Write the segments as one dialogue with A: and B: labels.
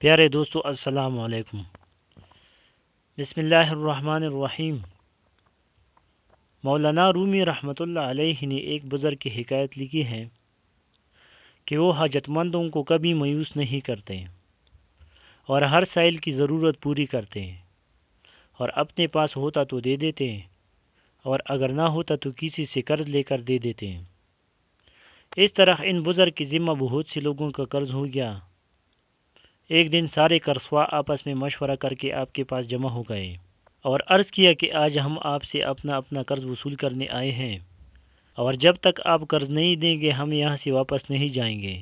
A: پیارے دوستو السلام علیکم۔ بسم اللہ الرحمن الرحیم۔ مولانا رومی رحمۃ اللہ علیہ نے ایک بزرگ کی حکایت لکھی ہے کہ وہ حاجت مندوں کو کبھی مایوس نہیں کرتے اور ہر سائل کی ضرورت پوری کرتے ہیں، اور اپنے پاس ہوتا تو دے دیتے ہیں اور اگر نہ ہوتا تو کسی سے قرض لے کر دے دیتے ہیں۔ اس طرح ان بزرگ کی ذمہ بہت سے لوگوں کا قرض ہو گیا۔ ایک دن سارے قرضخواہ آپس میں مشورہ کر کے آپ کے پاس جمع ہو گئے اور عرض کیا کہ آج ہم آپ سے اپنا قرض وصول کرنے آئے ہیں، اور جب تک آپ قرض نہیں دیں گے ہم یہاں سے واپس نہیں جائیں گے۔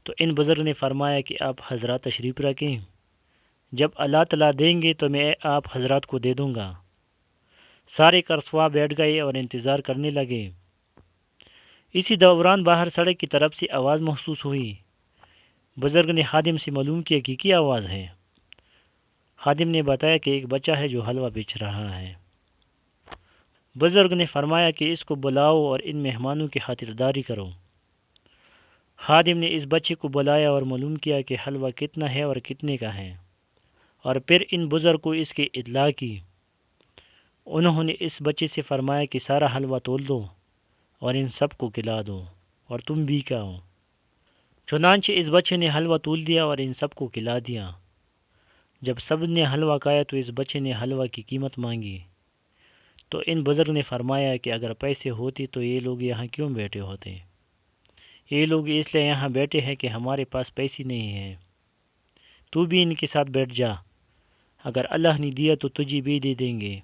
A: تو ان بزرگ نے فرمایا کہ آپ حضرات تشریف رکھیں، جب اللہ تعالیٰ دیں گے تو میں آپ حضرات کو دے دوں گا۔ سارے قرضخواہ بیٹھ گئے اور انتظار کرنے لگے۔ اسی دوران باہر سڑک کی طرف سے آواز محسوس ہوئی۔ بزرگ نے خادم سے معلوم کیا کہ کی آواز ہے۔ خادم نے بتایا کہ ایک بچہ ہے جو حلوہ بیچ رہا ہے۔ بزرگ نے فرمایا کہ اس کو بلاؤ اور ان مہمانوں کی خاطرداری کرو۔ خادم نے اس بچے کو بلایا اور معلوم کیا کہ حلوہ کتنا ہے اور کتنے کا ہے، اور پھر ان بزرگ کو اس کی اطلاع کی۔ انہوں نے اس بچے سے فرمایا کہ سارا حلوہ تول دو اور ان سب کو کھلا دو اور تم بھی کھاؤ۔ چنانچہ اس بچے نے حلوہ تول دیا اور ان سب کو کھلا دیا۔ جب سب نے حلوہ کھایا تو اس بچے نے حلوہ کی قیمت مانگی، تو ان بزرگ نے فرمایا کہ اگر پیسے ہوتے تو یہ لوگ یہاں کیوں بیٹھے ہوتے؟ یہ لوگ اس لیے یہاں بیٹھے ہیں کہ ہمارے پاس پیسے نہیں ہیں۔ تو بھی ان کے ساتھ بیٹھ جا، اگر اللہ نے دیا تو تجھے بھی دے دیں گے۔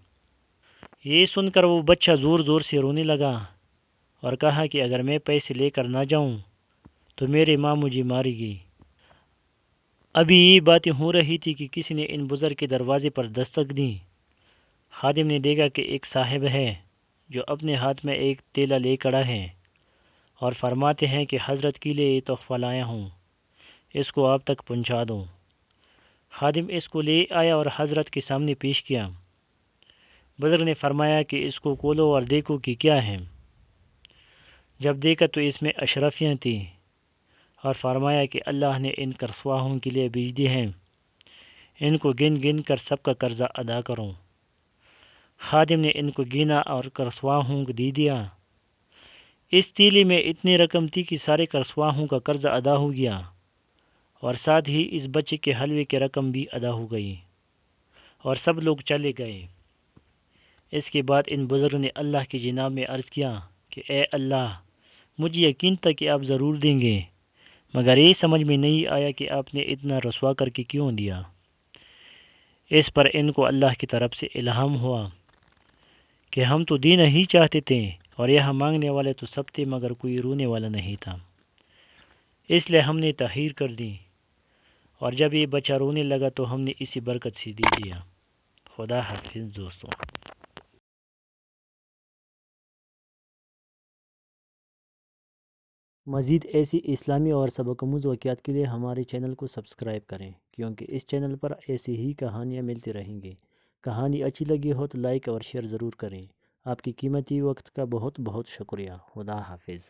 A: یہ سن کر وہ بچہ زور زور سے رونے لگا اور کہا کہ اگر میں پیسے لے کر نہ جاؤں تو میری ماں مجھے مارے گی۔ ابھی یہ باتیں ہو رہی تھی کہ کسی نے ان بزرگ کے دروازے پر دستک دی۔ خادم نے دیکھا کہ ایک صاحب ہے جو اپنے ہاتھ میں ایک تیلا لے کھڑا ہے اور فرماتے ہیں کہ حضرت کے لیے یہ تحفہ لایا ہوں، اس کو آپ تک پہنچا دو۔ خادم اس کو لے آیا اور حضرت کے سامنے پیش کیا۔ بزرگ نے فرمایا کہ اس کو کھولو اور دیکھو کہ کیا ہے۔ جب دیکھا تو اس میں اشرفیاں تھیں، اور فرمایا کہ اللہ نے ان قرضخواہوں کے لیے بھیج دی ہیں، ان کو گن گن کر سب کا قرضہ ادا کرو۔ خادم نے ان کو گنا اور قرضخواہوں کو دے دیا۔ اس تیلے میں اتنی رقم تھی کہ سارے قرضخواہوں کا قرضہ ادا ہو گیا، اور ساتھ ہی اس بچے کے حلوے کی رقم بھی ادا ہو گئی، اور سب لوگ چلے گئے۔ اس کے بعد ان بزرگوں نے اللہ کی جناب میں عرض کیا کہ اے اللہ، مجھے یقین تھا کہ آپ ضرور دیں گے، مگر یہ سمجھ میں نہیں آیا کہ آپ نے اتنا رسوا کر کے کیوں دیا۔ اس پر ان کو اللہ کی طرف سے الہام ہوا کہ ہم تو دینا ہی چاہتے تھے، اور یہاں مانگنے والے تو سب تھے مگر کوئی رونے والا نہیں تھا، اس لیے ہم نے تحریر کر دی، اور جب یہ بچہ رونے لگا تو ہم نے اسی برکت سے دے دیا۔ خدا حافظ دوستو۔ مزید ایسی اسلامی اور سبق آموز واقعات کے لیے ہمارے چینل کو سبسکرائب کریں، کیونکہ اس چینل پر ایسی ہی کہانیاں ملتی رہیں گی۔ کہانی اچھی لگی ہو تو لائک اور شیئر ضرور کریں۔ آپ کی قیمتی وقت کا بہت بہت شکریہ۔ خدا حافظ۔